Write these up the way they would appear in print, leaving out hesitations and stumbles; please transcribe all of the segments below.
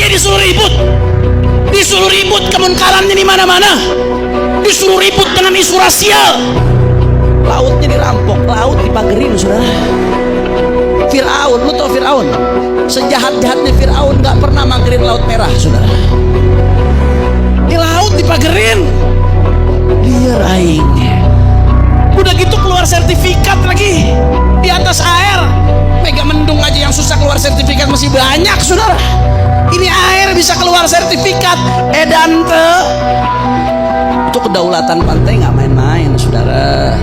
Mekah disuruh ribut kemunkarannya di mana-mana, disuruh ribut dengan isu rasial. Lautnya dirampok, laut dipagerin, saudara. Fir'aun, lu tau Fir'aun? Sejahat-jahatnya Fir'aun gak pernah magerin laut merah, saudara. Di laut dipagerin, liar aing. Udah gitu keluar sertifikat lagi di atas air. Mega Mendung aja yang susah keluar sertifikat masih banyak, saudara. Ini air bisa keluar sertifikat. Edante itu kedaulatan pantai nggak main-main, saudara.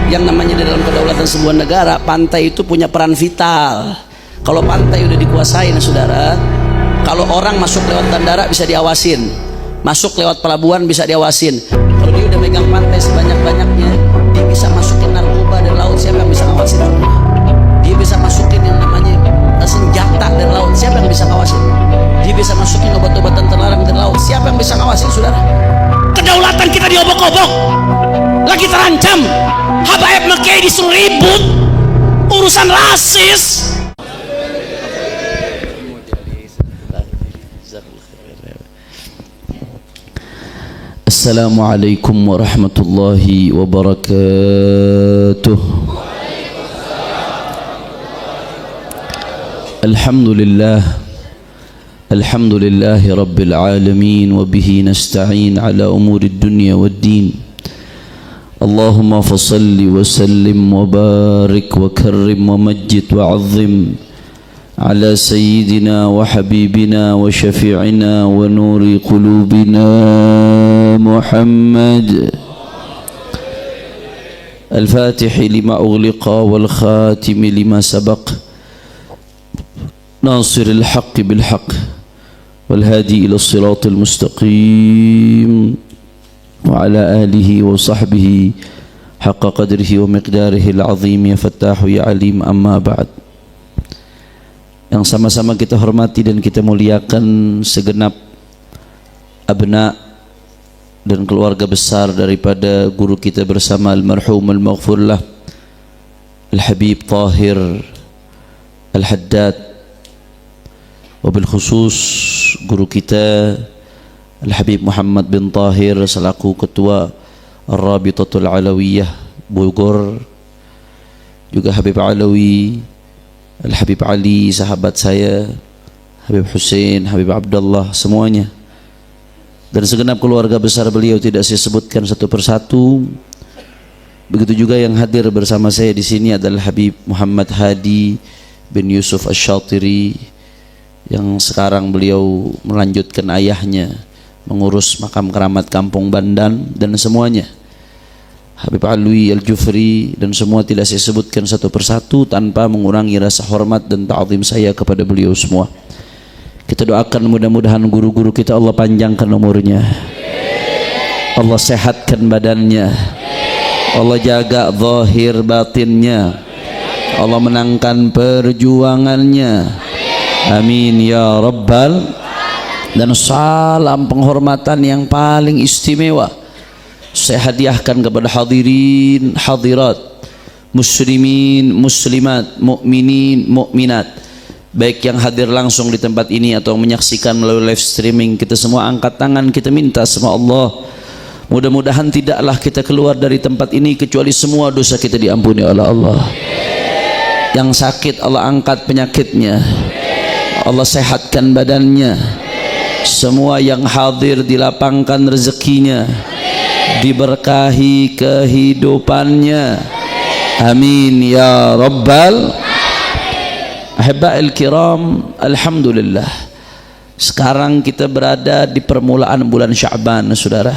Yang namanya di dalam kedaulatan sebuah negara, pantai itu punya peran vital. Kalau pantai udah dikuasain, saudara, kalau orang masuk lewat bandara bisa diawasin, masuk lewat pelabuhan bisa diawasin. Kalau dia udah megang pantai sebanyak-banyaknya, dia bisa masukin narkoba dari laut, siapa yang bisa ngawasin? Dia bisa masukin yang namanya senjata dari laut, siapa yang bisa ngawasin? Dia bisa masukin obat-obatan terlarang dari laut, siapa yang bisa ngawasin, saudara? Kedaulatan kita diobok-obok, lagi terancam. Habaib Mekah disuruh ribut urusan rasis. Assalamualaikum warahmatullahi wabarakatuh. Alhamdulillah, alhamdulillahi rabbil alamin, wa bihi nasta'in ala umuri dunya waddin. Allahumma fasalli wa sallim wa barik wa karrim wa majid wa azim ala sayyidina wa habibina wa syafi'ina wa nuri qulubina Muhammad al-Fatihi lima ughliqa wal khatimi lima sabaq nasiril haqqi bil haqq wal hadi ila siratil mustaqim wa ala alihi wa sahbihi haqqa qadrihi wa miqdarihi al-azim. Ya Fattahu ya Alim, amma ba'd. Yang sama-sama kita hormati dan kita muliakan segenap abna dan keluarga besar daripada guru kita bersama almarhum al-maghfurlah Al-Habib Tahir Al-Haddad, wabil khusus guru kita Al-Habib Muhammad bin Tahir selaku ketua Ar-Rabitatul Alawiyah Bogor, juga Habib Alawi, Al-Habib Ali sahabat saya, Habib Hussein, Habib Abdullah, semuanya, dan segenap keluarga besar beliau tidak saya sebutkan satu persatu. Begitu juga yang hadir bersama saya di sini adalah Habib Muhammad Hadi bin Yusuf Asy-Syatiri, yang sekarang beliau melanjutkan ayahnya mengurus makam keramat Kampung Bandan dan semuanya, Habib Alwi Al-Jufri, dan semua tidak saya sebutkan satu persatu tanpa mengurangi rasa hormat dan ta'zim saya kepada beliau semua. Kita doakan mudah-mudahan guru-guru kita Allah panjangkan umurnya, Allah sehatkan badannya, Allah jaga zahir batinnya, Allah menangkan perjuangannya, amin ya rabbal. Dan salam penghormatan yang paling istimewa saya hadiahkan kepada hadirin hadirat, muslimin muslimat, mukminin mukminat, baik yang hadir langsung di tempat ini atau menyaksikan melalui live streaming. Kita semua angkat tangan, kita minta sama Allah, mudah-mudahan tidaklah kita keluar dari tempat ini kecuali semua dosa kita diampuni oleh Allah. Yang sakit Allah angkat penyakitnya, Allah sehatkan badannya. Semua yang hadir dilapangkan rezekinya, diberkahi kehidupannya, amin ya rabbal. Ahibba'il kiram, alhamdulillah, sekarang kita berada di permulaan bulan Sya'ban, saudara,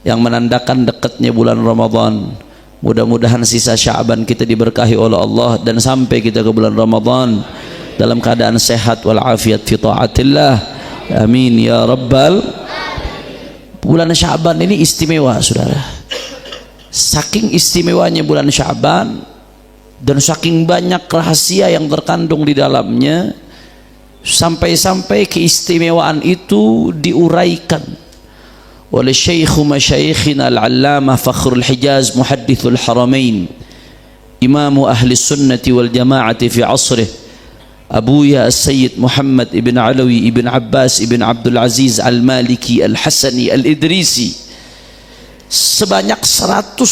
yang menandakan dekatnya bulan Ramadan. Mudah-mudahan sisa Sya'ban kita diberkahi oleh Allah dan sampai kita ke bulan Ramadan dalam keadaan sehat walafiat fi taatillah, amin ya rabbal. Bulan Sya'ban ini istimewa, saudara. Saking istimewanya bulan Sya'ban dan saking banyak rahasia yang terkandung di dalamnya, sampai-sampai keistimewaan itu diuraikan oleh Syekh Masyayikhina Al-Allamah Fakhrul Hijaz Muhaddithul Haramain, Imam Ahli Sunnati wal Jamaati fi asrih, Abuya Sayyid Muhammad ibn Alawi ibn Abbas ibn Abdul Aziz Al-Maliki Al-Hasani Al-Idrisi, sebanyak 170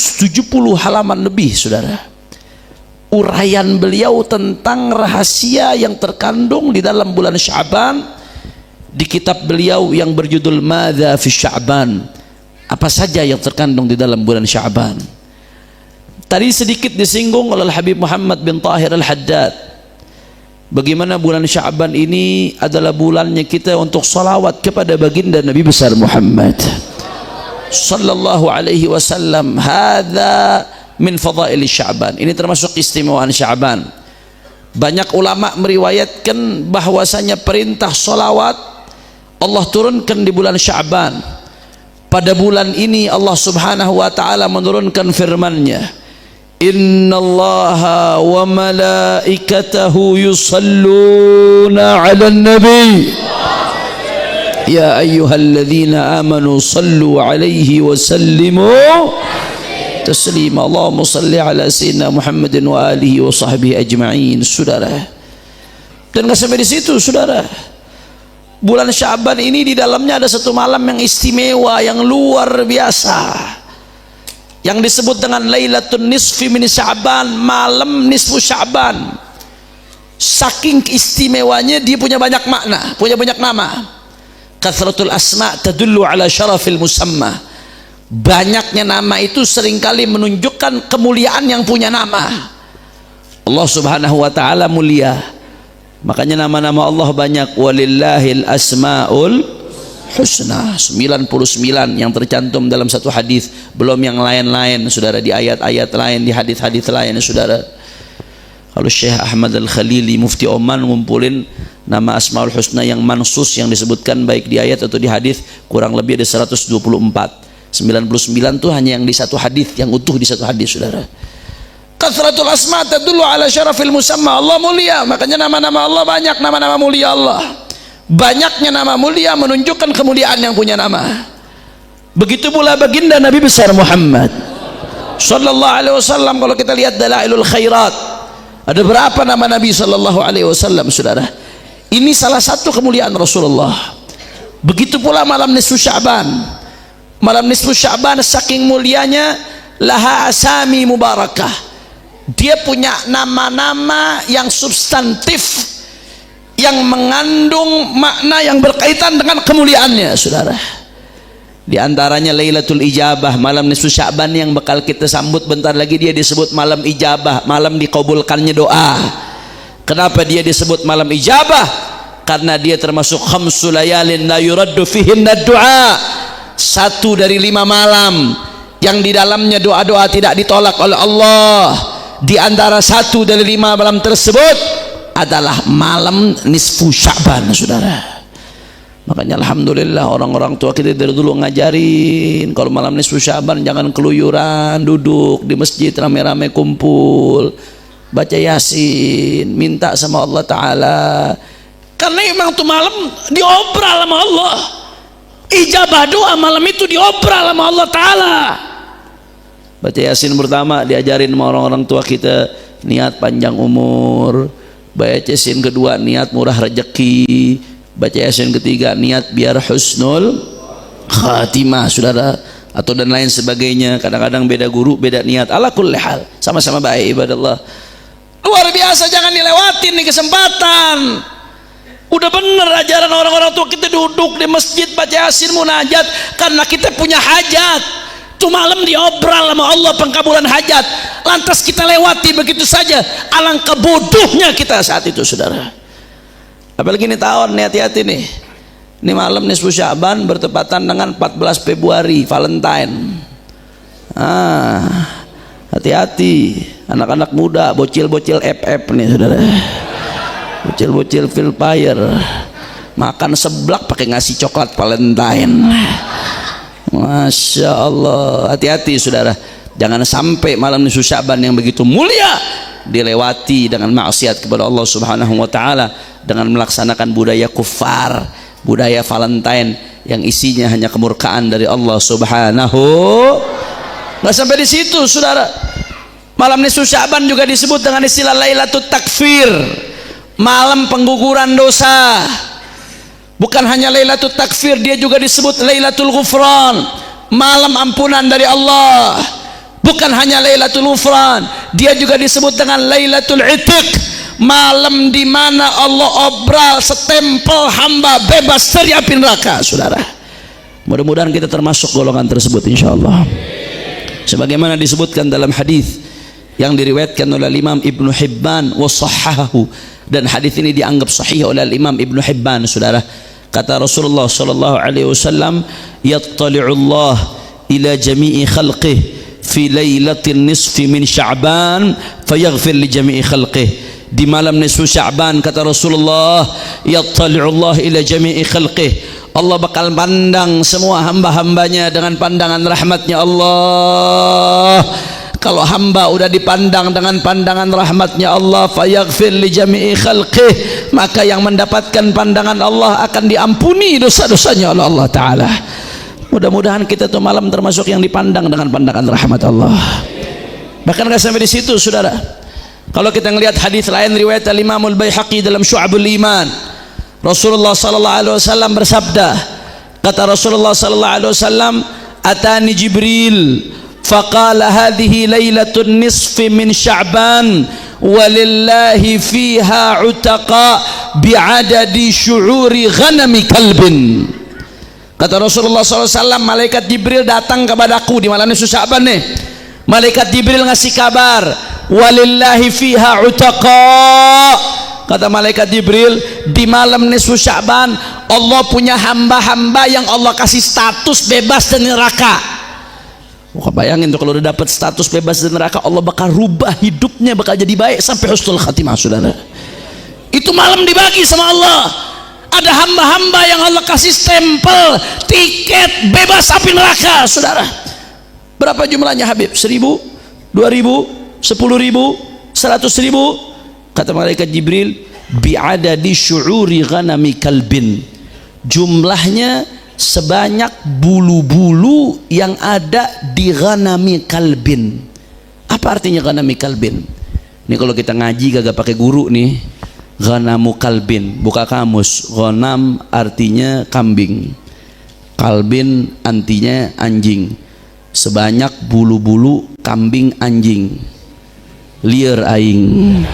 halaman lebih, saudara, uraian beliau tentang rahasia yang terkandung di dalam bulan Sya'ban di kitab beliau yang berjudul Madza fi Sya'ban. Apa saja yang terkandung di dalam bulan Sya'ban. Tadi sedikit disinggung oleh Habib Muhammad bin Tahir Al-Haddad, bagaimana bulan Sya'ban ini adalah bulannya kita untuk salawat kepada baginda Nabi besar Muhammad sallallahu alaihi wasallam. Hadza min fadail Sya'ban. Ini termasuk istimewaan Sya'ban. Banyak ulama meriwayatkan bahwasanya perintah salawat Allah turunkan di bulan Sya'ban. Pada bulan ini Allah Subhanahu wa taala menurunkan firman-Nya, innallaha wa malaikatahu yusalluna 'alan nabi ya ayyuhalladzina amanu sallu 'alaihi wa sallimu taslima. Allahumma salli ala sayyidina Muhammadin wa alihi wa sahbihi ajma'in. Saudara, dan enggak sampai di situ, saudara. Bulan Sya'ban ini di dalamnya ada satu malam yang istimewa, yang luar biasa, yang disebut dengan Lailatul Nisfi min Sya'ban, malam nisfu Sya'ban. Saking istimewanya dia punya banyak makna, punya banyak nama. Kathratul asma tadullu ala syarafil musamma. Banyaknya nama itu seringkali menunjukkan kemuliaan yang punya nama. Allah Subhanahu wa taala mulia. Makanya nama-nama Allah banyak. Walillahil asmaul husna, 99 yang tercantum dalam satu hadis, belum yang lain-lain, saudara, di ayat-ayat lain, di hadis-hadis lain, saudara. Kalau Syekh Ahmad Al-Khalili Mufti Oman ngumpulin nama Asmaul Husna yang mansus, yang disebutkan baik di ayat atau di hadis, kurang lebih ada 124. 99 itu hanya yang di satu hadis, yang utuh di satu hadis, saudara. Kathratul asma tadullu ala syarafil musamma. Allah mulia, makanya nama-nama Allah banyak, nama-nama mulia Allah. Banyaknya nama mulia menunjukkan kemuliaan yang punya nama. Begitu pula baginda Nabi besar Muhammad sallallahu alaihi wasallam. Kalau kita lihat Dalailul Khairat, ada berapa nama Nabi sallallahu alaihi wasallam, saudara. Ini salah satu kemuliaan Rasulullah. Begitu pula malam nisfu Sya'ban. Malam nisfu Sya'ban saking mulianya, laha asami mubarakah. Dia punya nama-nama yang substantif, yang mengandung makna yang berkaitan dengan kemuliaannya, saudara. Di antaranya Lailatul Ijabah, malam nisfu Sya'ban yang bakal kita sambut bentar lagi. Dia disebut malam ijabah, malam dikabulkannya doa. Kenapa dia disebut malam ijabah? Karena dia termasuk khamsul layalin la yuraddu fihinna du'a, 1 dari 5 malam yang di dalamnya doa-doa tidak ditolak oleh Allah. Di antara 1 dari 5 malam tersebut adalah malam nisfu Sya'ban, saudara. Makanya alhamdulillah orang-orang tua kita dari dulu ngajarin, kalau malam nisfu Sya'ban jangan keluyuran, duduk di masjid rame-rame kumpul, baca Yasin, minta sama Allah Ta'ala. Karena memang tuh malam diobral sama Allah. Ijabah doa malam itu diobral sama Allah Ta'ala. Baca Yasin pertama diajarin sama orang-orang tua kita, niat panjang umur. Baca Yasin kedua, niat murah rezeki. Baca Yasin ketiga, niat biar husnul khatimah, saudara. Atau dan lain sebagainya. Kadang-kadang beda guru, beda niat. Ala kulli hal, sama-sama baik, ibadallah. Luar biasa, jangan dilewatin nih kesempatan. Udah bener ajaran orang-orang tua kita, duduk di masjid baca Yasin munajat karena kita punya hajat. Itu malam diobral sama Allah pengkabulan hajat, lantas kita lewati begitu saja. Alangkah bodohnya kita saat itu, saudara. Apalagi ini tahun nih, hati-hati nih. Ini malam nisfu Sya'ban bertepatan dengan 14 Februari, Valentine. Hati-hati anak-anak muda, bocil-bocil FF nih, saudara. Bocil-bocil Philfire makan seblak pakai ngasih coklat Valentine. Masya Allah, hati-hati, saudara. Jangan sampai malam nisfu Sya'ban yang begitu mulia dilewati dengan maksiat kepada Allah Subhanahu wa taala, dengan melaksanakan budaya kufar, budaya Valentine yang isinya hanya kemurkaan dari Allah Subhanahu. Nggak sampai di situ, saudara. Malam nisfu Sya'ban juga disebut dengan istilah Lailatul Takfir, malam pengguguran dosa. Bukan hanya Lailatul Takfir, dia juga disebut Lailatul Ghufran, malam ampunan dari Allah. Bukan hanya Lailatul Ghufran, dia juga disebut dengan Lailatul Itiq, malam di mana Allah obral setempel hamba bebas dari api neraka. Saudara, mudah-mudahan kita termasuk golongan tersebut insyaallah. Sebagaimana disebutkan dalam hadis yang diriwayatkan oleh Imam Ibnu Hibban wa sahhahahu, dan hadis ini dianggap sahih oleh Imam Ibnu Hibban. Saudara, kata Rasulullah sallallahu alaihi wasallam, yattali'u Allah ila jami'i khalqihi fi lailatin nisfi min Sya'ban fayaghfir li jami'i khalqihi. Di malam nisfu Sya'ban, kata Rasulullah, yattali'u Allah ila jami'i khalqihi, Allah bakal pandang semua hamba-hambanya dengan pandangan rahmatnya Allah. Kalau hamba udah dipandang dengan pandangan rahmatnya Allah, fayaghfir li jami'i khalqih, maka yang mendapatkan pandangan Allah akan diampuni dosa-dosanya oleh Allah Ta'ala. Mudah-mudahan kita tuh malam termasuk yang dipandang dengan pandangan rahmat Allah. Bahkan gak sampai di situ, saudara. Kalau kita ngelihat hadis lain riwayat Imam Al-Baihaqi dalam Syu'abul Iman, Rasulullah sallallahu alaihi wasallam bersabda, kata Rasulullah sallallahu alaihi wasallam, atani Jibril faqala hadhihi lailatun nisfi min Sya'ban walillahi fiha utaqa bi'adadi syu'uri ghanami kalbin. Kata Rasulullah SAW, malaikat Jibril datang kepadaku di malam nisfu Sya'ban nih. Malaikat Jibril ngasih kabar, walillahi fiha utaqa. Kata malaikat Jibril, di malam nisfu Sya'ban Allah punya hamba-hamba yang Allah kasih status bebas dari neraka. Wah, bayangin tuh kalau udah dapat status bebas dari neraka, Allah bakal rubah hidupnya, bakal jadi baik sampai husnul khatimah. Saudara, itu malam dibagi sama Allah. Ada hamba-hamba yang Allah kasih stempel tiket bebas api neraka. Saudara, berapa jumlahnya Habib? 1.000, 2.000, 10.000, 100.000? Kata malaikat Jibril, bi'adadi syu'uri ghanami kalbin, jumlahnya sebanyak bulu-bulu yang ada di ghanami kalbin. Apa artinya ghanami kalbin? Ini kalau kita ngaji kagak pakai guru nih, ghanamu kalbin, buka kamus. Ghanam artinya kambing, kalbin artinya anjing. Sebanyak bulu-bulu kambing anjing, liar aing.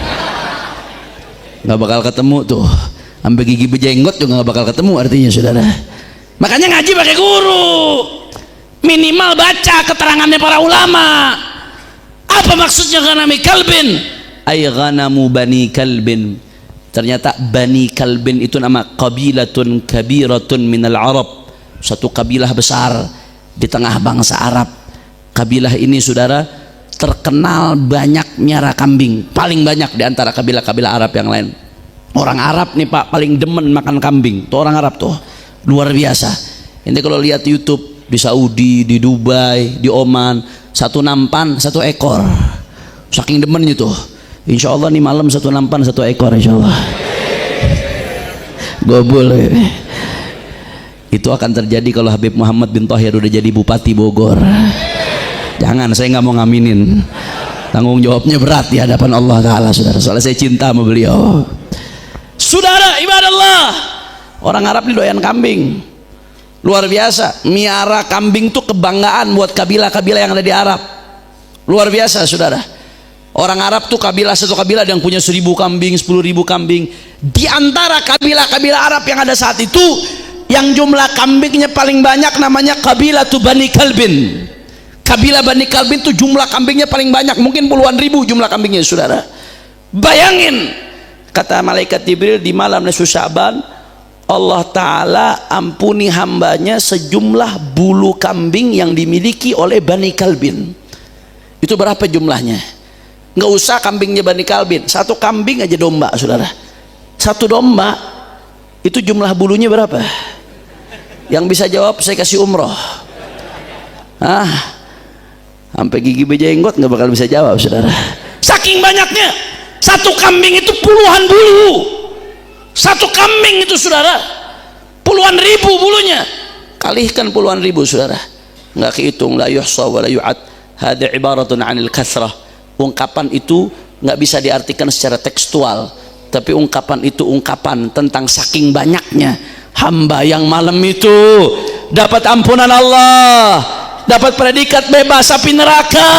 Nggak bakal ketemu tuh, sampai gigi bejenggot juga nggak bakal ketemu artinya, saudara. Makanya ngaji pakai guru, minimal baca keterangannya para ulama. Apa maksudnya ghanami kalbin? Ay ghanamu bani kalbin. Ternyata bani kalbin itu nama qabilatun kabiratun minal Arab, satu kabilah besar di tengah bangsa Arab. Kabilah ini, saudara, terkenal banyak miara kambing, paling banyak di antara kabilah-kabilah Arab yang lain. Orang Arab nih Pak paling demen makan kambing. Tuh orang Arab tuh luar biasa. Ini kalau lihat YouTube di Saudi, di Dubai, di Oman, satu nampan satu ekor, saking demennya tuh. Insya Allah nih malam satu nampan satu ekor, insya Allah. Gobul. Itu akan terjadi kalau Habib Muhammad bin Thohir udah jadi Bupati Bogor. Jangan, saya nggak mau ngaminin, tanggung jawabnya berat di hadapan Allah Ta'ala, saudara. Soalnya saya cinta sama beliau. Saudara ibadallah, orang Arab ini doyan kambing, luar biasa. Miara kambing tuh kebanggaan buat kabilah-kabilah yang ada di Arab, luar biasa, saudara. Orang Arab tuh kabilah, satu kabilah yang punya 1.000 kambing, 10.000 kambing. Di antara kabilah-kabilah Arab yang ada saat itu, yang jumlah kambingnya paling banyak namanya kabilah tu Bani Kalbin. Kabilah Bani Kalbin itu jumlah kambingnya paling banyak, mungkin puluhan ribu jumlah kambingnya, saudara. Bayangin, kata malaikat Jibril, di malam nisfu Sya'ban Allah Ta'ala ampuni hambanya sejumlah bulu kambing yang dimiliki oleh Bani Kalbin. Itu berapa jumlahnya? Nggak usah kambingnya Bani Kalbin, satu kambing aja domba, saudara. Satu domba itu jumlah bulunya berapa? Yang bisa jawab saya kasih umroh. Sampai gigi bejenggot nggak bakal bisa jawab, saudara. Saking banyaknya, satu kambing itu puluhan bulu. Satu kambing itu, saudara, puluhan ribu bulunya. Kalikan puluhan ribu, saudara, nggak kehitung. La yuhsa wa la yu'ad. Hada ibaratun anil kathrah. Ungkapan itu nggak bisa diartikan secara tekstual, tapi ungkapan itu ungkapan tentang saking banyaknya hamba yang malam itu dapat ampunan Allah, dapat predikat bebas api neraka.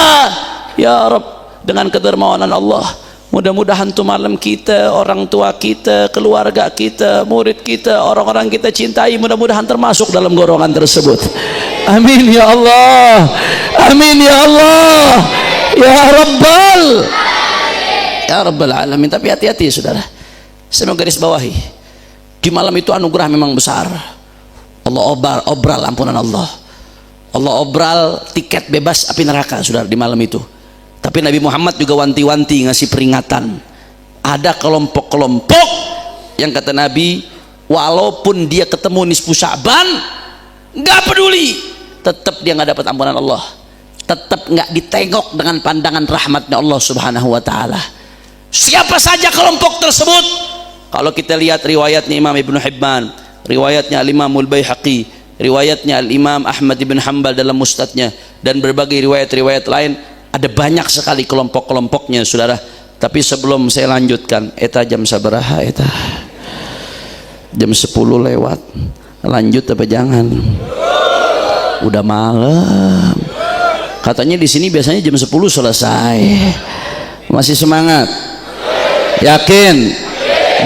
Ya Rabb, dengan kedermawanan Allah, mudah-mudahan tuh malam kita, orang tua kita, keluarga kita, murid kita, orang-orang kita cintai, mudah-mudahan termasuk dalam golongan tersebut. Amin ya Allah, amin ya Allah, ya Rabbal Alamin. Tapi hati-hati saudara, saya mau garis bawahi, di malam itu anugerah memang besar. Allah obral ampunan Allah, Allah obral tiket bebas api neraka saudara di malam itu. Tapi Nabi Muhammad juga wanti-wanti ngasih peringatan. Ada kelompok-kelompok yang kata Nabi, walaupun dia ketemu nisfu Sya'ban, nggak peduli, tetap dia nggak dapat ampunan Allah, tetap nggak ditengok dengan pandangan rahmatnya Allah Subhanahu wa Ta'ala. Siapa saja kelompok tersebut? Kalau kita lihat riwayatnya Imam Ibnu Hibban, riwayatnya Al-Imamul Baihaqi, riwayatnya Al-Imam Ahmad ibn Hanbal dalam Mustadnya, dan berbagai riwayat-riwayat lain, ada banyak sekali kelompok-kelompoknya saudara. Tapi sebelum saya lanjutkan, eta jam sabaraha eta? Jam 10 lewat. Lanjut apa jangan? Udah malam. Katanya di sini biasanya jam 10 selesai. Masih semangat? Yakin?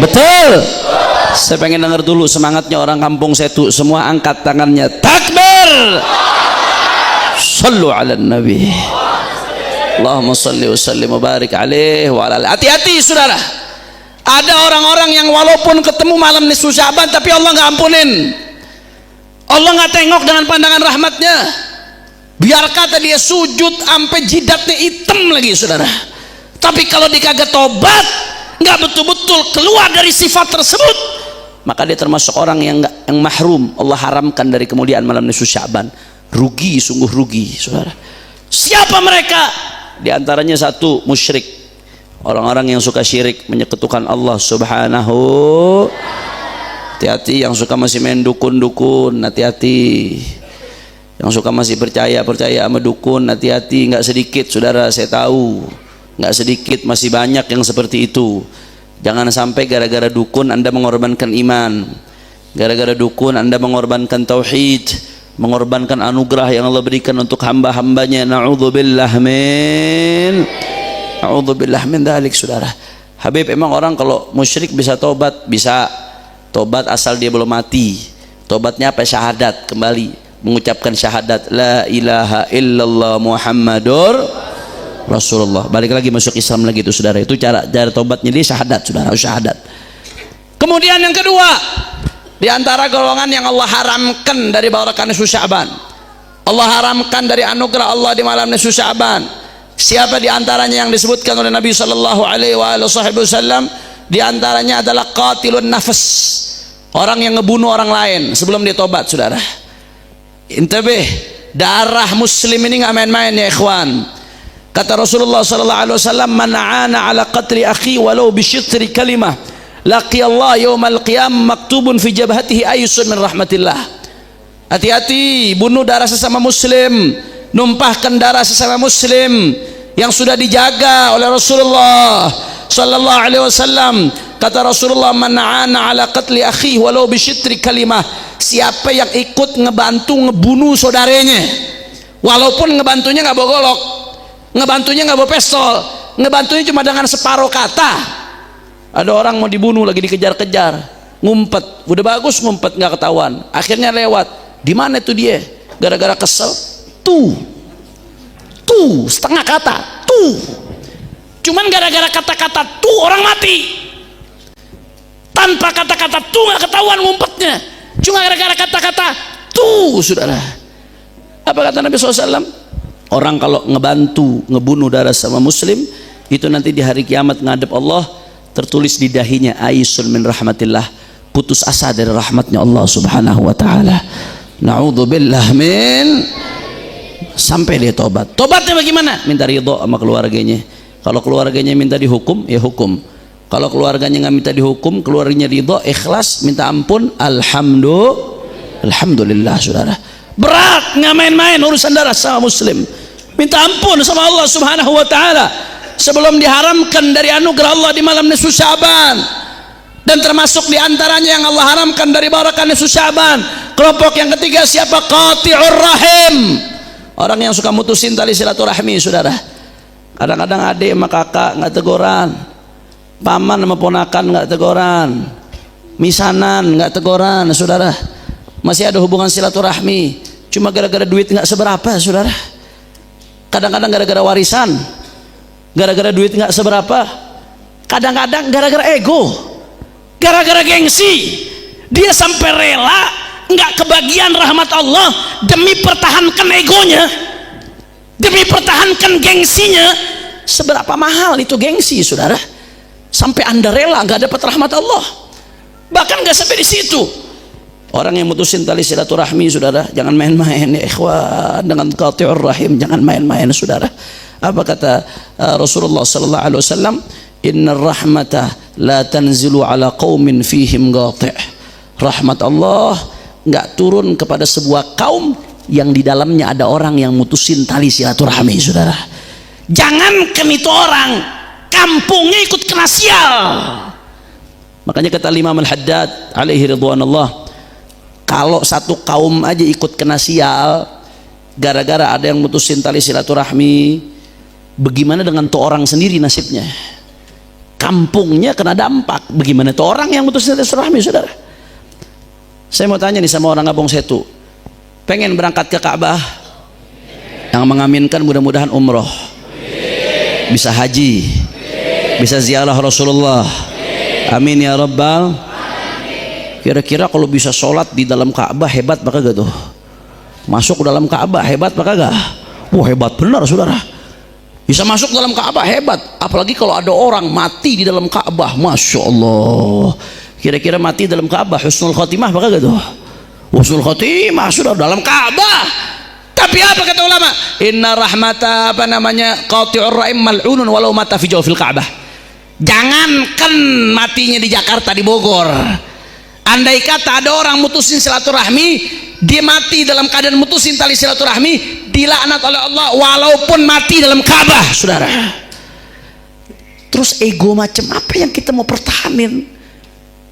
Betul? Saya pengen dengar dulu semangatnya orang kampung Setu. Semua angkat tangannya. Takbir! Sallu ala Nabi. Allahumma salli wa sallim wa barik alaihi wa ala alihi. Hati-hati saudara, ada orang-orang yang walaupun ketemu malam nisfu Sya'ban tapi Allah nggak ampunin, Allah nggak tengok dengan pandangan rahmatnya. Biar kata dia sujud sampai jidatnya hitam lagi saudara, tapi kalau dia kagak tobat, nggak betul-betul keluar dari sifat tersebut, maka dia termasuk orang yang mahrum. Allah haramkan dari kemuliaan malam nisfu Sya'ban. Rugi, sungguh rugi saudara. Siapa mereka? Di antaranya satu, musyrik, orang-orang yang suka syirik, menyekutukan Allah Subhanahu. Hati-hati yang suka masih main dukun-dukun, hati-hati. Yang suka masih percaya sama dukun, hati-hati. Nggak sedikit saudara, saya tahu, nggak sedikit, masih banyak yang seperti itu. Jangan sampai gara-gara dukun Anda mengorbankan iman, gara-gara dukun Anda mengorbankan tauhid, mengorbankan anugerah yang Allah berikan untuk hamba-hambanya. Na'udzubillah min dzalik saudara. Habib, emang orang kalau musyrik bisa tobat? Bisa tobat asal dia belum mati. Tobatnya apa? Syahadat, kembali mengucapkan syahadat la ilaha illallah Muhammadur Rasulullah, balik lagi masuk Islam lagi itu saudara. Itu cara tobatnya dia syahadat saudara, syahadat. Kemudian yang kedua, di antara golongan yang Allah haramkan dari barakah nisfu Sya'ban, Allah haramkan dari anugerah Allah di malam nisfu Sya'ban. Siapa di antaranya yang disebutkan oleh Nabi sallallahu alaihi wasallam? Di antaranya adalah qatilun nafas, orang yang ngebunuh orang lain sebelum dia tobat saudara. Intabih, darah muslim ini nggak main-main ya ikhwan. Kata Rasulullah sallallahu alaihi wasallam, man 'ana 'ala qatli akhi walau bi syitri kalimah laqi Allah yaumal qiyamah maktubun fi jabhatihi aysun min rahmatillah. Hati-hati bunuh darah sesama muslim, numpahkan darah sesama muslim yang sudah dijaga oleh Rasulullah sallallahu alaihi wasallam. Kata Rasulullah, man 'ana 'ala qatli akhi walau bi syitri kalimah, siapa yang ikut ngebantu ngebunuh saudaranya, walaupun ngebantunya nggak bawa golok, ngebantunya nggak bawa pistol, ngebantunya cuma dengan separuh kata. Ada orang mau dibunuh lagi dikejar-kejar, ngumpet, udah bagus ngumpet nggak ketahuan, akhirnya lewat. Di mana itu dia? Gara-gara kesel, tuh setengah kata, cuman gara-gara kata-kata tuh orang mati. Tanpa kata-kata tuh nggak ketahuan ngumpetnya, cuma gara-gara kata-kata tuh saudara. Apa kata Nabi SAW? Orang kalau ngebantu ngebunuh darah sama muslim, itu nanti di hari kiamat ngadep Allah, tertulis di dahinya aisun min rahmatillah, putus asa dari rahmatnya Allah Subhanahu wa Ta'ala. Na'udzubillah min, sampai dia tobat. Tobatnya bagaimana? Minta ridho sama keluarganya. Kalau keluarganya minta dihukum, ya hukum. Kalau keluarganya nggak minta dihukum, keluarganya ridho, ikhlas, minta ampun, alhamdulillah saudara. Berat, nggak main-main urusan darah sama muslim. Minta ampun sama Allah Subhanahu wa Ta'ala. sebelum diharamkan dari anugerah Allah di malam nisfu Sya'ban. Dan termasuk diantaranya yang Allah haramkan dari barakah nisfu Sya'ban, kelompok yang ketiga siapa? Qati'ur rahim, orang yang suka mutusin tali silaturahmi. Saudara, kadang-kadang adik sama kakak nggak teguran, paman sama ponakan nggak teguran, misanan nggak teguran. Saudara, masih ada hubungan silaturahmi, cuma gara-gara duit nggak seberapa. Saudara, kadang-kadang gara-gara warisan, gara-gara duit nggak seberapa, kadang-kadang gara-gara ego, gara-gara gengsi, dia sampai rela nggak kebagian rahmat Allah demi pertahankan egonya, demi pertahankan gengsinya. Seberapa mahal itu gengsi, saudara, sampai anda rela nggak dapat rahmat Allah. Bahkan nggak sampai di situ, orang yang mutusin tali silaturahmi, saudara, jangan main-main ya ikhwan dengan qati'ur rahim, jangan main-main. Saudara, apa kata Rasulullah sallallahu alaihi wasallam? Innar rahmata la tanzilu ala qaumin fihim qati'. Rahmat Allah enggak turun kepada sebuah kaum yang di dalamnya ada orang yang mutusin tali silaturahmi. Saudara, jangankan itu orang, kampungnya ikut kena sial. Makanya kata Imam Al-Haddad alaihi ridwanullah, kalau satu kaum aja ikut kena sial gara-gara ada yang mutusin tali silaturahmi, bagaimana dengan tuh orang sendiri nasibnya? Kampungnya kena dampak, bagaimana tuh orang yang mutusin tali silaturahmi? Saudara, saya mau tanya nih sama orang Kampung Setu, pengen berangkat ke Ka'bah? Yang mengaminkan mudah-mudahan umroh, bisa haji, bisa ziarah Rasulullah. Amin ya rabbal. Kira-kira kalau bisa sholat di dalam Ka'bah hebat apa kagak tuh? Masuk ke dalam Ka'bah hebat apa kagak? Wah, hebat benar, saudara. Bisa masuk dalam Ka'bah hebat, apalagi kalau ada orang mati di dalam Ka'bah, masya Allah. Kira-kira mati dalam Ka'bah husnul khotimah apa kagak tuh? Husnul khotimah sudah dalam Ka'bah. Tapi apa kata ulama? Inna rahmata qati'ur rahim mal'unun walau mata fi jawfil Ka'bah. Jangankan matinya di Jakarta, di Bogor, andai kata ada orang mutusin silaturahmi, dia mati dalam keadaan mutusin tali silaturahmi, dilaknat oleh Allah walaupun mati dalam Ka'bah. Saudara, terus ego macam apa yang kita mau pertahanin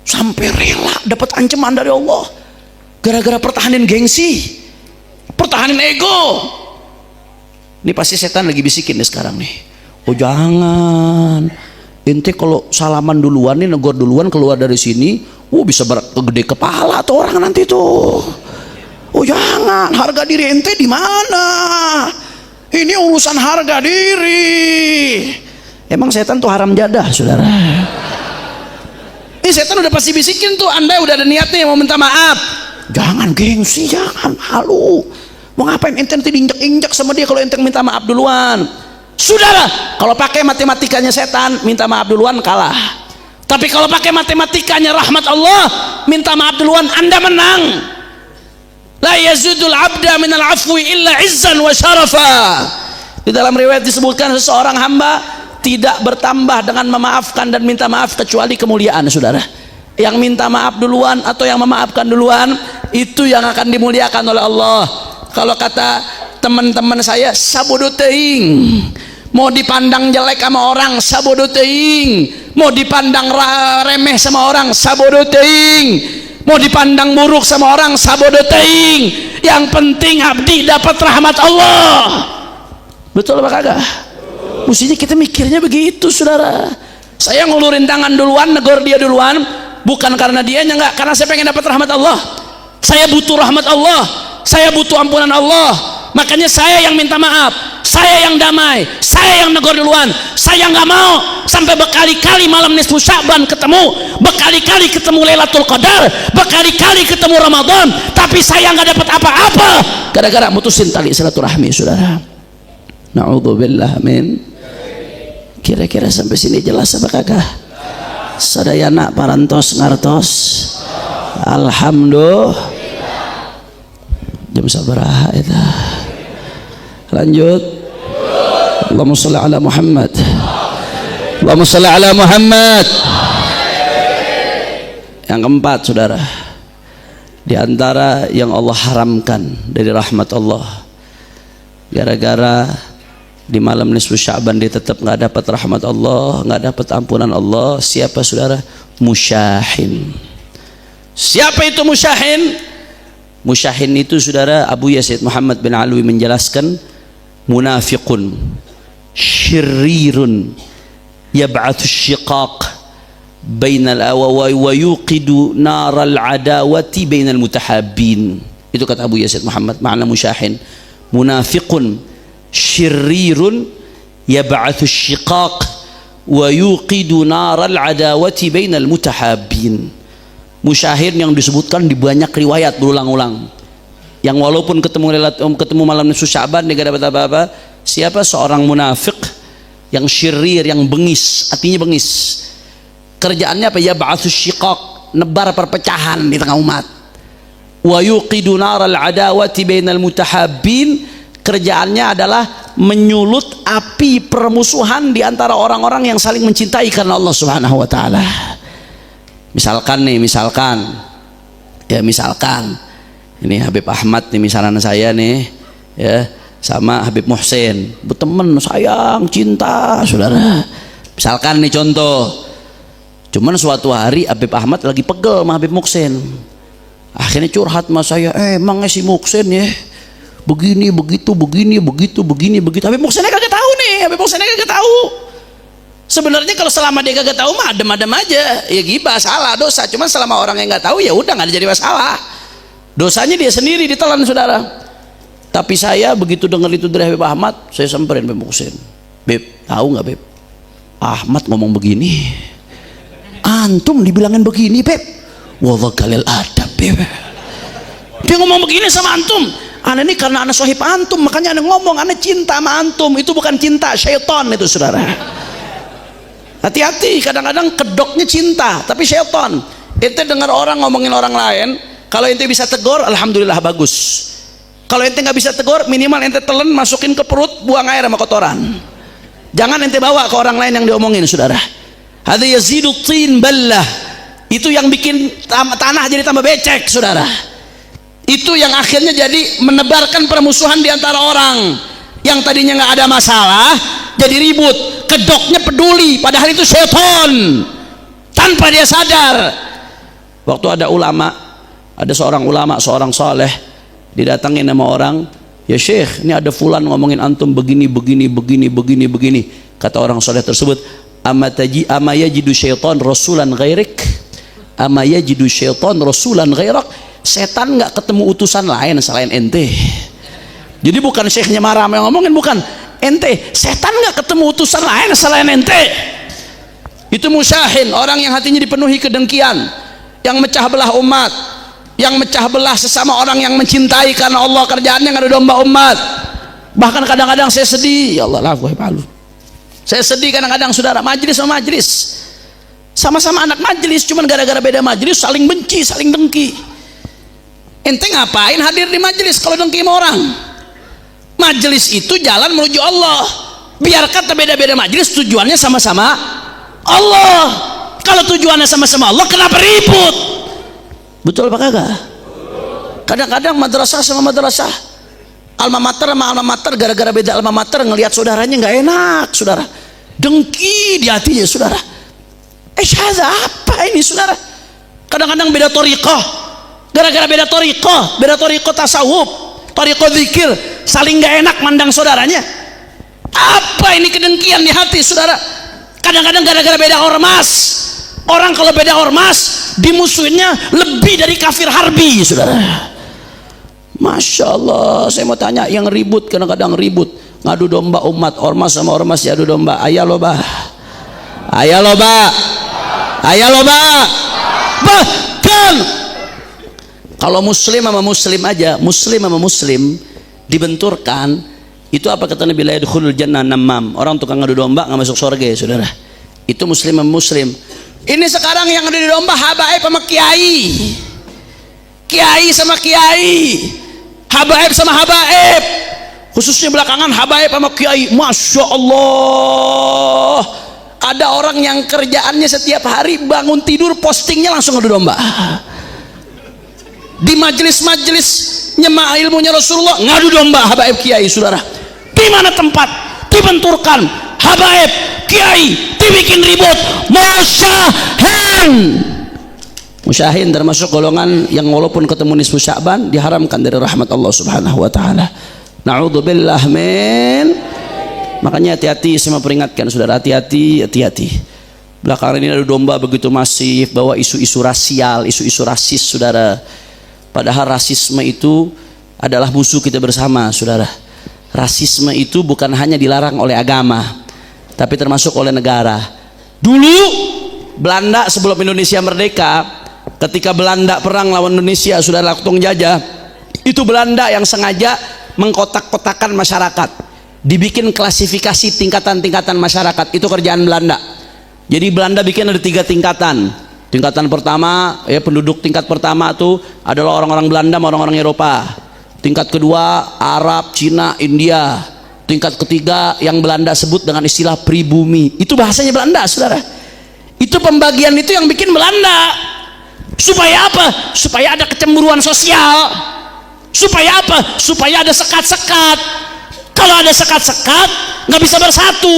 sampai rela dapat ancaman dari Allah gara-gara pertahanin gengsi, pertahanin ego? Ini pasti setan lagi bisikin nih sekarang nih, oh jangan, ente kalau salaman duluan nih, negor duluan keluar dari sini, bisa gede kepala tuh orang nanti tuh. Oh jangan, harga diri ente di mana? Ini urusan harga diri. Emang setan tuh haram jadah, saudara. Ini setan udah pasti bisikin tuh, anda udah ada niatnya mau minta maaf. Jangan gengsi, jangan halu. Mau ngapain ente nanti diinjak-injak sama dia kalau ente minta maaf duluan? Saudara, kalau pakai matematikanya setan, minta maaf duluan kalah. Tapi kalau pakai matematikanya rahmat Allah, minta maaf duluan, anda menang. La yazudul abda minal afwi illa izzan wa syarafa. Di dalam riwayat disebutkan seseorang hamba tidak bertambah dengan memaafkan dan minta maaf kecuali kemuliaan. Saudara, yang minta maaf duluan atau yang memaafkan duluan, itu yang akan dimuliakan oleh Allah. Kalau kata teman-teman saya, sabodo teuing, mau dipandang jelek sama orang sabodo teuing, mau dipandang remeh sama orang sabodo teuing, mau dipandang buruk sama orang sabodo teuing. Yang penting abdi dapat rahmat Allah. Betul apa kagak? Mestinya kita mikirnya begitu, saudara. Saya ngulurin tangan duluan, negor dia duluan, bukan karena dianya, enggak, karena saya pengen dapat rahmat Allah. Saya butuh rahmat Allah, saya butuh ampunan Allah. Makanya saya yang minta maaf, saya yang damai, saya yang negor duluan. Saya nggak mau sampai berkali-kali malam nisfu Sya'ban ketemu, berkali-kali ketemu Lailatul Qadar, berkali-kali ketemu Ramadan, tapi saya nggak dapat apa-apa gara-gara mutusin tali silaturahmi, saudara. Na'udzubillah min. Kira-kira sampai sini jelas apa kagak? Sadayana parantos ngartos. Alhamdulillah. Jam sabaraha eta. Lanjut. Allahumma shalli ala Muhammad. Allahumma shalli ala Muhammad. Yang keempat, saudara, di antara yang Allah haramkan dari rahmat Allah gara-gara di malam nisfu Sya'ban dia tetap nggak dapat rahmat Allah, nggak dapat ampunan Allah. Siapa saudara? Musyahin. Siapa itu musyahin? Musyahin itu saudara, Abu Yazid Muhammad bin Alwi menjelaskan, munafiqun syirrirun yab'athu syiqaq bainal wa yuqidu naral adawati bainal mutahabbin. Itu kata Abu Yazid Muhammad, makna musyahin, munafiqun syirrirun yab'athu syiqaq wa yuqidu naral adawati bainal mutahabbin. Musyahin yang disebutkan di banyak riwayat berulang-ulang, yang walaupun ketemu malam nisfu Sya'ban dia gak dapat apa-apa. Siapa? Seorang munafik yang syirir, yang bengis, artinya bengis. Kerjaannya apa? Ya ba'atsus syiqaq, nebar perpecahan di tengah umat. Wa yuqidu naral adawati bainal mutahabbin, kerjaannya adalah menyulut api permusuhan di antara orang-orang yang saling mencintai karena Allah Subhanahu wa taala. Misalkan ini Habib Ahmad nih, misalnya saya nih ya, sama Habib Muhsin, berteman, sayang, cinta, saudara. Misalkan nih contoh, cuman suatu hari Habib Ahmad lagi pegel sama Habib Muhsin, akhirnya curhat sama saya, emang si Muhsin ya begini begitu. Habib Muhsinnya kagak tahu nih, sebenarnya kalau selama dia kagak tahu mah adem-adem aja, ya gibah, salah, dosa. Cuman selama orang yang nggak tahu ya udah nggak jadi masalah, dosanya dia sendiri ditelan saudara. Tapi saya begitu dengar itu dari Habib Ahmad, saya samperin Habib Muhsin, Beb, tahu nggak Beb, Ahmad ngomong begini, antum dibilangin begini Beb, wallah galil adab Beb, dia ngomong begini sama antum. Ana ini karena ana sahib antum, makanya ana ngomong, ana cinta sama antum. Itu bukan cinta, syaitan itu saudara. Hati-hati, kadang-kadang kedoknya cinta tapi syaitan. Ente dengar orang ngomongin orang lain, kalau ente bisa tegur alhamdulillah bagus. Kalau ente nggak bisa tegur, minimal ente telan, masukin ke perut, buang air sama kotoran. Jangan ente bawa ke orang lain yang diomongin saudara. Hadza yazidu tin ballah, itu yang bikin tanah jadi tambah becek saudara. Itu yang akhirnya jadi menebarkan permusuhan di antara orang yang tadinya nggak ada masalah jadi ribut. Kedoknya peduli, padahal itu syaitan tanpa dia sadar. Waktu ada seorang ulama, seorang saleh, didatangin sama orang, ya Syekh, ini ada fulan ngomongin antum begini. Kata orang saleh tersebut, ama yajidu syaitan rasulan ghairik, ama yajidu syaitan rasulan ghairak. Setan nggak ketemu utusan lain selain ente. Jadi bukan syekhnya marah yang ngomongin, bukan ente, setan nggak ketemu utusan lain selain ente. Itu musyahin, orang yang hatinya dipenuhi kedengkian, yang mecah belah umat, yang mecah belah sesama orang yang mencintai karena Allah, kerjaannya ngadu domba umat. Bahkan kadang-kadang saya sedih, ya Allah, saya sedih kadang-kadang saudara, majlis sama majlis, sama-sama anak majlis, cuman gara-gara beda majlis saling benci, saling dengki. Ente ngapain hadir di majlis kalau dengki sama orang? Majlis itu jalan menuju Allah. Biarkan beda-beda majlis, tujuannya sama-sama Allah. Kalau tujuannya sama-sama Allah, kenapa ribut? Betul apa kagak? Kadang-kadang madrasah sama madrasah, alma mater sama alma mater, gara-gara beda alma mater ngelihat saudaranya nggak enak, saudara. Dengki di hatinya saudara. Apa ini saudara? Kadang-kadang beda thariqah, gara-gara beda thariqah tasawuf, thariqah zikir, saling gak enak mandang saudaranya. Apa ini kedengkian di hati saudara? Kadang-kadang gara-gara beda ormas. Orang kalau beda ormas dimusuhinnya lebih dari kafir harbi saudara. Masya Allah, saya mau tanya, yang ribut kadang-kadang ribut ngadu domba umat, ormas sama ormas diadu domba. Ayah loba bahkan kalau muslim sama muslim aja, muslim sama muslim dibenturkan, itu apa kata Nabi, la yadkhulul jannah namam, orang tukang ngadu domba nggak masuk surga ya saudara. Itu muslim sama muslim. Ini sekarang yang ngadu domba habaib sama kiai, kiai sama kiai, habaib sama habaib, khususnya belakangan habaib sama kiai. Masya Allah, ada orang yang kerjaannya setiap hari bangun tidur postingnya langsung ngadu domba. Di majelis-majelis nyema ilmunya Rasulullah ngadu domba habaib kiai saudara. Di mana tempat? Di dibenturkan, habaib, kiai dibikin ribut, musyahin termasuk golongan yang walaupun ketemu nisfu Sya'ban diharamkan dari rahmat Allah Subhanahu wa taala. Na'udzubillah min. Makanya hati-hati, saya memperingatkan saudara, hati-hati. Belakangan ini ada domba begitu masif bawa isu-isu rasial, isu-isu rasis saudara. Padahal rasisme itu adalah musuh kita bersama saudara. Rasisme itu bukan hanya dilarang oleh agama, tapi termasuk oleh negara. Dulu Belanda sebelum Indonesia merdeka, ketika Belanda perang lawan Indonesia, saudara, langsung jajah, itu Belanda yang sengaja mengkotak-kotakan masyarakat, dibikin klasifikasi tingkatan-tingkatan masyarakat. Itu kerjaan Belanda. Jadi Belanda bikin ada 3 tingkatan. Tingkatan pertama, ya penduduk tingkat pertama itu adalah orang-orang Belanda sama orang-orang Eropa. Tingkat kedua Arab, Cina, India. Tingkat ketiga yang Belanda sebut dengan istilah pribumi. Itu bahasanya Belanda saudara. Itu pembagian itu yang bikin Belanda. Supaya apa? Supaya ada kecemburuan sosial. Supaya apa? Supaya ada sekat-sekat. Kalau ada sekat-sekat nggak bisa bersatu.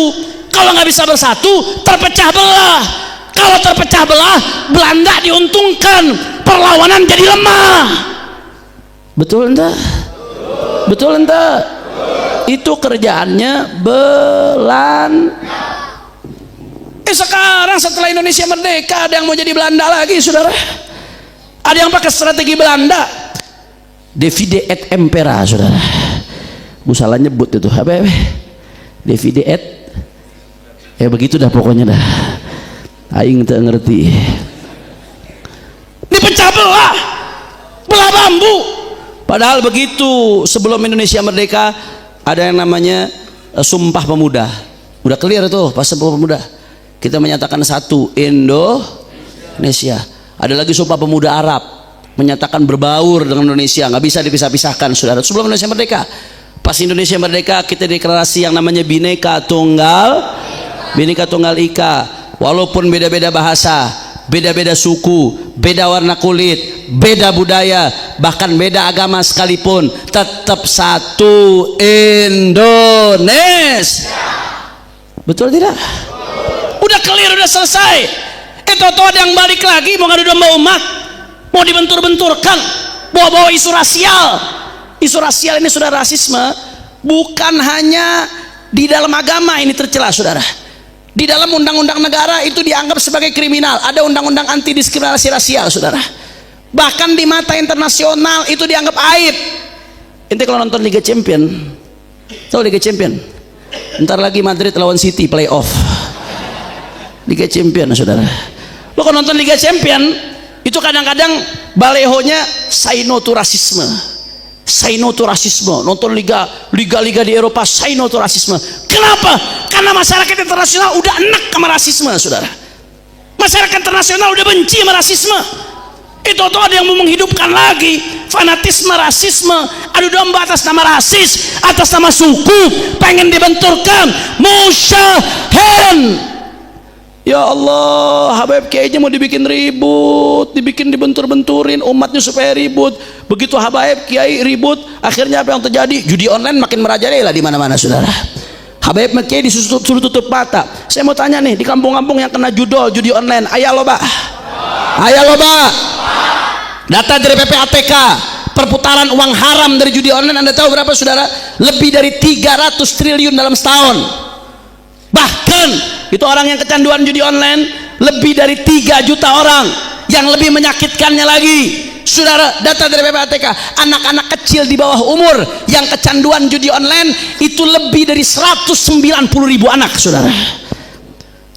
Kalau nggak bisa bersatu terpecah belah. Kalau terpecah belah Belanda diuntungkan, perlawanan jadi lemah. Betul entah? Betul entah? Itu kerjaannya Belanda. Sekarang setelah Indonesia merdeka ada yang mau jadi Belanda lagi saudara. Ada yang pakai strategi Belanda, divide et impera saudara. Bu salah nyebut itu apa? Divide et, ya begitu dah pokoknya dah. Aing tak ngerti. Dipecah belah, belah bambu. Padahal begitu sebelum Indonesia merdeka ada yang namanya Sumpah Pemuda. Udah clear tuh pas Sumpah Pemuda. Kita menyatakan satu Indonesia. Ada lagi Sumpah Pemuda Arab, menyatakan berbaur dengan Indonesia, nggak bisa dipisah-pisahkan saudara. Sebelum Indonesia merdeka, pas Indonesia merdeka kita deklarasi yang namanya Bhinneka Tunggal Ika. Walaupun beda-beda bahasa, beda-beda suku, beda warna kulit, beda budaya, bahkan beda agama sekalipun, tetap satu Indonesia. Betul tidak? Udah clear, udah selesai. Itu ada yang balik lagi mau ngadu domba umat, mau dibentur-benturkan, bawa-bawa isu rasial. Isu rasial ini saudara, rasisme bukan hanya di dalam agama ini tercela saudara. Di dalam undang-undang negara itu dianggap sebagai kriminal. Ada undang-undang anti diskriminasi rasial saudara. Bahkan di mata internasional itu dianggap aib. Ente kalau nonton Liga Champion, tahu Liga Champion? Ntar lagi Madrid lawan City playoff Liga Champion saudara. Lo kalau nonton Liga Champion itu kadang-kadang balehonya say no to rasisme, say no to rasisme. Nonton liga di Eropa, say no to rasisme. Kenapa? Karena masyarakat internasional udah enak sama rasisme saudara. Masyarakat internasional udah benci sama rasisme. Itu tuh ada yang mau menghidupkan lagi fanatisme rasisme, adu domba atas nama rasis, atas nama suku, pengen dibenturkan. Musyahin. Ya Allah, Habib kayaknya mau dibikin ribut, dibikin dibentur-benturin umatnya supaya ribut. Begitu Habib Kiai ribut, akhirnya apa yang terjadi? Judi online makin merajalela di mana-mana saudara. Habib Kiai disuruh tutup mata. Saya mau tanya nih, di kampung-kampung yang kena judi online, ayah loba? Ayah loba? Data dari PPATK, perputaran uang haram dari judi online Anda tahu berapa saudara? Lebih dari 300 triliun dalam setahun. Bahkan itu orang yang kecanduan judi online lebih dari 3 juta orang. Yang lebih menyakitkannya lagi saudara, data dari PPATK, anak-anak kecil di bawah umur yang kecanduan judi online itu lebih dari 190.000 anak saudara.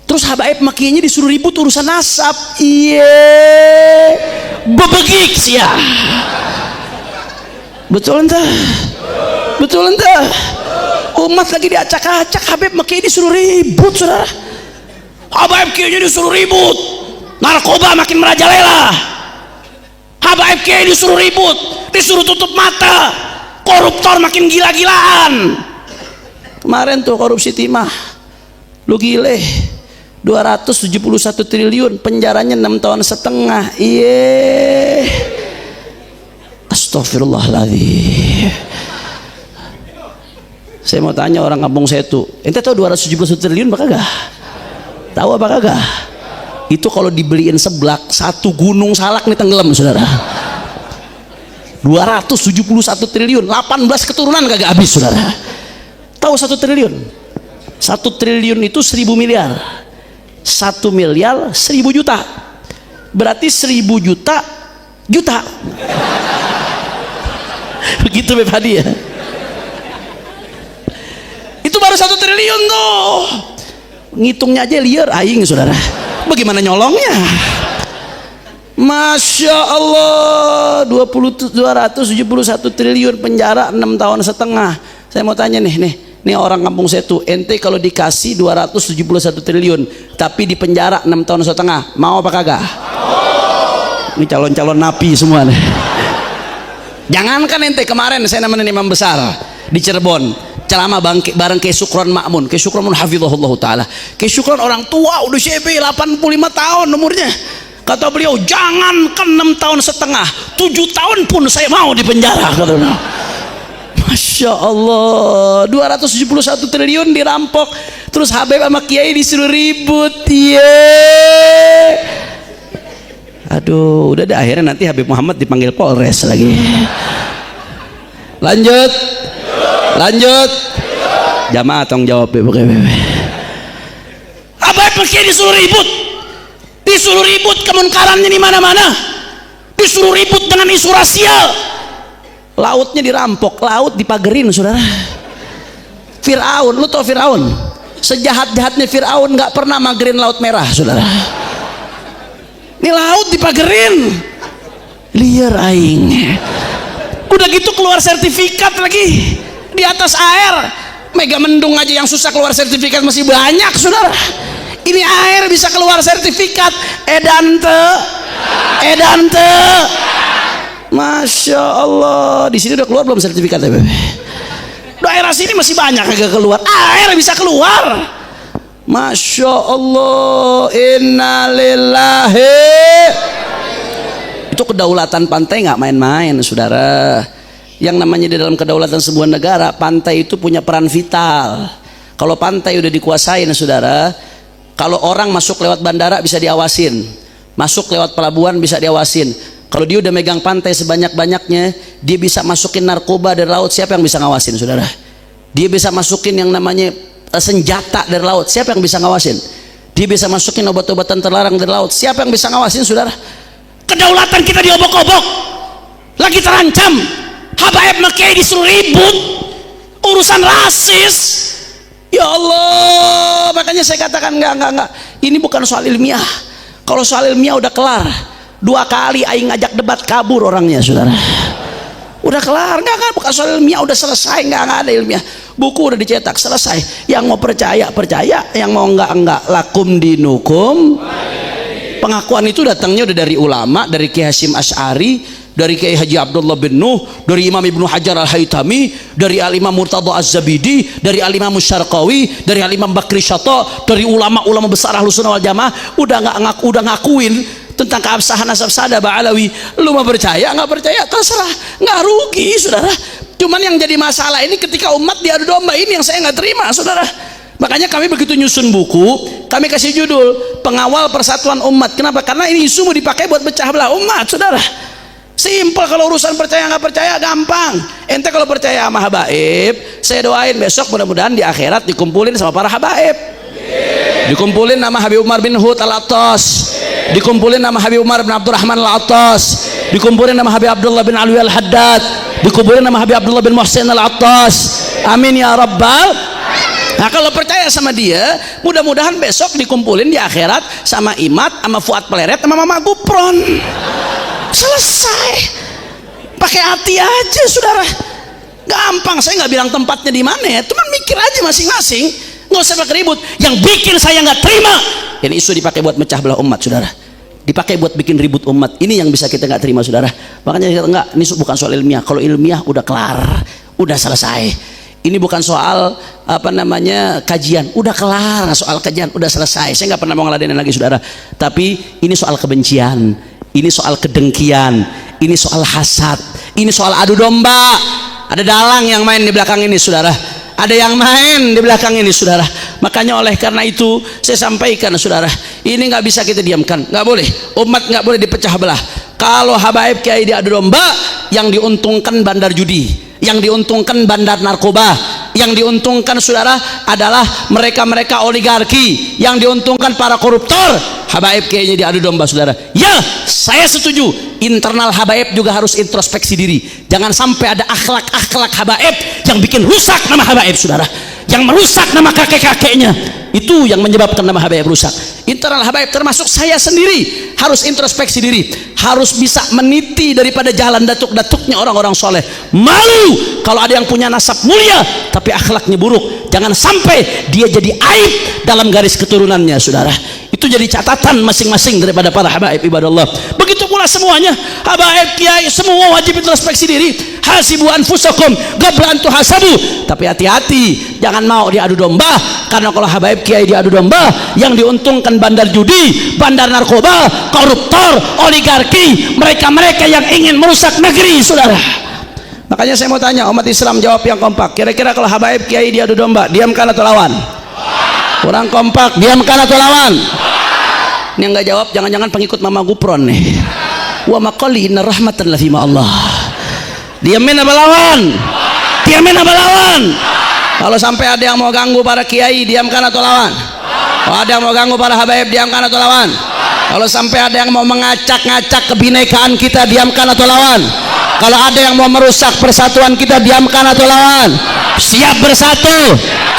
Terus Habaib makinya disuruh ribut urusan nasab. Iye bebegik ya. Betul entah? Betul entah? Umat lagi diacak-acak, Habib makinya disuruh ribut saudara. Habib kayaknya disuruh ribut, narkoba makin merajalela. Habib kayaknya disuruh ribut, disuruh tutup mata, koruptor makin gila-gilaan. Kemarin tuh korupsi timah, lu gile, 271 triliun, penjaranya 6 tahun setengah. Iye, astagfirullahaladzim. Saya mau tanya orang kampung saya tuh, ente tahu 271 triliun apa kagak? Tahu apa kagak? Itu kalau dibeliin seblak, satu gunung salak nih tenggelam saudara. 271 triliun, 18 keturunan kagak habis saudara. Tahu 1 triliun? 1 triliun itu 1000 miliar. 1 miliar 1000 juta. Berarti 1000 juta juta. Begitu Beb Hadi ya. Itu baru 1 triliun tuh. Ngitungnya aja liar aing saudara. Bagaimana nyolongnya? Masya Allah, 271 triliun, penjara 6 tahun setengah. Saya mau tanya nih orang kampung saya tuh, ente kalau dikasih 271 triliun tapi di penjara 6 tahun setengah, mau apa kagak? Ini calon-calon napi semua nih. Jangankan ente, kemarin saya nemenin imam besar di Cirebon ceramah bareng Kiai Sukron Ma'mun. Kiai Sukron hafizahullah taala. Kiai Sukron orang tua, udah CB 85 tahun umurnya. Kata beliau, jangankan 6 tahun setengah, 7 tahun pun saya mau di penjara. Kata beliau. Masya Allah, 271 triliun dirampok, terus Habib sama Kiai disuruh ribut. Aduh, udah deh, akhirnya nanti Habib Muhammad dipanggil Polres lagi. Lanjut. Jamaah tolong jawab Habib sama Kiai disuruh ribut, kemunkarannya di mana-mana, disuruh ribut dengan isu rasial. Lautnya dirampok, laut dipagerin saudara. Fir'aun, lu tau Fir'aun? Sejahat-jahatnya Fir'aun nggak pernah magerin laut merah saudara. Ini laut dipagerin, liar aing. Udah gitu keluar sertifikat lagi di atas air. Mega Mendung aja yang susah keluar sertifikat masih banyak saudara. Ini air bisa keluar sertifikat. Edante. Masya Allah, di sini udah keluar belum sertifikatnya Bebe? Daerah sini masih banyak kagak keluar, air bisa keluar. Masya Allah, innalillahi. Itu kedaulatan pantai nggak main-main saudara. Yang namanya di dalam kedaulatan sebuah negara, pantai itu punya peran vital. Kalau pantai udah dikuasain saudara, kalau orang masuk lewat bandara bisa diawasin, masuk lewat pelabuhan bisa diawasin. Kalau dia udah megang pantai sebanyak-banyaknya, dia bisa masukin narkoba dari laut, siapa yang bisa ngawasin saudara? Dia bisa masukin yang namanya senjata dari laut, siapa yang bisa ngawasin? Dia bisa masukin obat-obatan terlarang dari laut, siapa yang bisa ngawasin saudara? Kedaulatan kita diobok-obok, lagi terancam. Habaib Makiai disuruh ribut urusan rasis. Ya Allah, makanya saya katakan enggak. Ini bukan soal ilmiah. Kalau soal ilmiah udah kelar. 2 kali aing ngajak debat kabur orangnya saudara. Udah kelar, enggak, bukan soal ilmiah, udah selesai, enggak ada ilmiah. Buku udah dicetak, selesai. Yang mau percaya, yang mau enggak. Lakum dinukum. Pengakuan itu datangnya udah dari ulama, dari Kiai Hasyim Asy'ari, dari Kiai Haji Abdullah bin Nuh, dari Imam Ibnu Hajar Al-Haytami, dari Al-Imam Murtada Az-Zabidi, dari Al-Imam Syarqawi, dari Al-Imam Bakri Syato, dari ulama-ulama besar Ahlus Sunnah wal Jamaah. Udah ngakuin tentang keabsahan nasab sada Ba'alawi. Lu mau percaya nggak percaya terserah, nggak rugi saudara. Cuman yang jadi masalah ini ketika umat diadu domba, ini yang saya nggak terima saudara. Makanya kami begitu nyusun buku, kami kasih judul Pengawal Persatuan Umat. Kenapa? Karena ini isu mau dipakai buat pecah belah umat saudara. Simpel. Kalau urusan percaya nggak percaya gampang. Ente kalau percaya sama habaib, saya doain besok mudah-mudahan di akhirat dikumpulin sama para habaib. Dikumpulin nama Habib Umar bin Hud Al-Attas, dikumpulin nama Habib Umar bin Abdurrahman Al-Attas, dikumpulin nama Habib Abdullah bin Alwi Al-Haddad, dikumpulin nama Habib Abdullah bin Muhsin Al-Attas. Amin ya rabbal. Nah kalau percaya sama dia, mudah-mudahan besok dikumpulin di akhirat sama Imat, sama Fuad Peleret, sama Mama Gupron. Selesai. Pakai hati aja saudara. Gampang. Saya nggak bilang tempatnya di mana ya, cuman mikir aja masing-masing. Nggak usah pakai ribut. Yang bikin saya nggak terima, ini isu dipakai buat mecah belah umat saudara, dipakai buat bikin ribut umat. Ini yang bisa kita nggak terima saudara. Makanya kita nggak, ini bukan soal ilmiah. Kalau ilmiah udah kelar, udah selesai. Ini bukan soal kajian, udah kelar. Soal kajian udah selesai. Saya nggak pernah mau ngeladenin lagi saudara. Tapi ini soal kebencian, ini soal kedengkian, ini soal hasad, ini soal adu domba. Ada dalang yang main di belakang ini saudara. ada yang main di belakang ini, saudara. Makanya oleh karena itu saya sampaikan, saudara, ini nggak bisa kita diamkan, nggak boleh. Umat nggak boleh dipecah belah. Kalau habaib kiai diadu domba, yang diuntungkan bandar judi, yang diuntungkan bandar narkoba, yang diuntungkan, saudara, adalah mereka-mereka oligarki, yang diuntungkan para koruptor. Habaib kayaknya diadu domba, saudara. Ya, saya setuju. Internal habaib juga harus introspeksi diri. Jangan sampai ada akhlak-akhlak habaib yang bikin rusak nama habaib, saudara, yang merusak nama kakek-kakeknya. Itu yang menyebabkan nama habaib rusak. Internal habaib termasuk saya sendiri harus introspeksi diri, harus bisa meniti daripada jalan datuk-datuknya orang-orang soleh. Malu kalau ada yang punya nasab mulia tapi akhlaknya buruk. Jangan sampai dia jadi aib dalam garis keturunannya, saudara. Itu jadi catatan masing-masing daripada para habaib ibadallah. Begitu pula semuanya, habaib kiai semua wajib introspeksi diri. Hasibu anfusakum qabla an tuhasabu. Tapi hati-hati, jangan mau diadu domba, karena kalau habaib kiai diadu domba, yang diuntungkan bandar judi, bandar narkoba, koruptor, oligarki, mereka-mereka yang ingin merusak negeri, saudara. Makanya saya mau tanya umat Islam, jawab yang kompak. Kira-kira kalau habaib kiai diadu domba, diamkan atau lawan? Kurang kompak, diamkan atau lawan? Ini yang nggak jawab jangan-jangan pengikut Mama Gupron nih. Wa maqali inna rahmatan la fima Allah. Diamin apa lawan? Diamin apa lawan? Kalau sampai ada yang mau ganggu para kiai, diamkan atau lawan? Kalau ada yang mau ganggu para habaib, diamkan atau lawan? Kalau sampai ada yang mau mengacak-ngacak kebinekaan kita, diamkan atau lawan? Kalau ada yang mau merusak persatuan kita, diamkan atau lawan? Siap bersatu,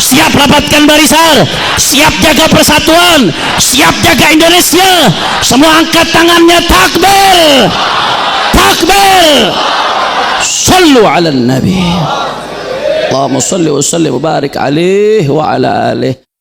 siap rapatkan barisan, siap jaga persatuan, siap jaga Indonesia. Semua angkat tangannya, takbir, takbir. Sallu ala nabi. Allahumma salli wa sallim wa barik alaihi wa ala alihi.